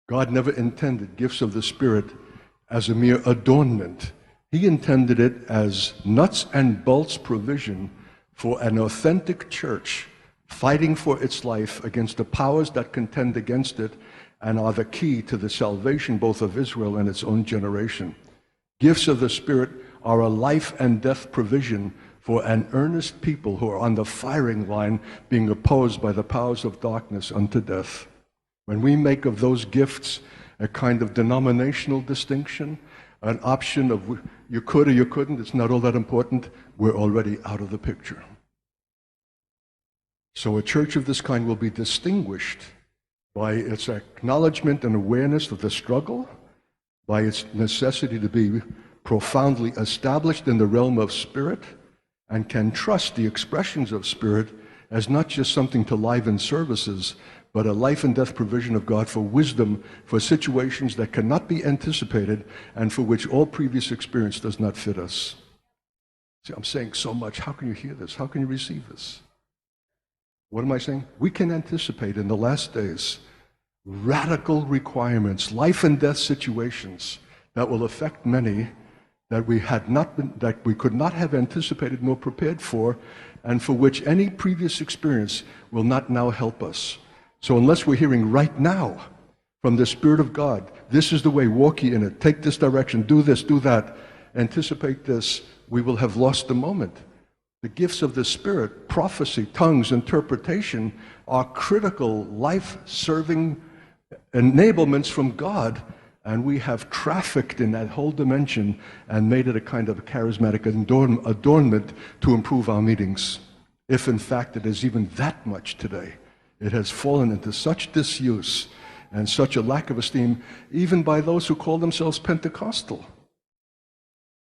God never intended gifts of the Spirit as a mere adornment. He intended it as nuts and bolts provision for an authentic church fighting for its life against the powers that contend against it and are the key to the salvation both of Israel and its own generation. Gifts of the Spirit are a life and death provision for an earnest people who are on the firing line being opposed by the powers of darkness unto death. When we make of those gifts a kind of denominational distinction, an option of you could or you couldn't, it's not all that important, we're already out of the picture. So a church of this kind will be distinguished by its acknowledgement and awareness of the struggle, by its necessity to be profoundly established in the realm of spirit, and can trust the expressions of spirit as not just something to liven services, but a life and death provision of God for wisdom for situations that cannot be anticipated and for which all previous experience does not fit us. See, I'm saying so much. How can you hear this? How can you receive this? What am I saying? We can anticipate in the last days radical requirements, life and death situations that will affect many that we could not have anticipated nor prepared for, and for which any previous experience will not now help us. So unless we're hearing right now from the Spirit of God, this is the way, walk ye in it, take this direction, do this, do that, anticipate this, we will have lost the moment. The gifts of the Spirit, prophecy, tongues, interpretation, are critical, life-serving enablements from God, and we have trafficked in that whole dimension and made it a kind of charismatic adornment to improve our meetings. If in fact it is even that much today, it has fallen into such disuse and such a lack of esteem, even by those who call themselves Pentecostal.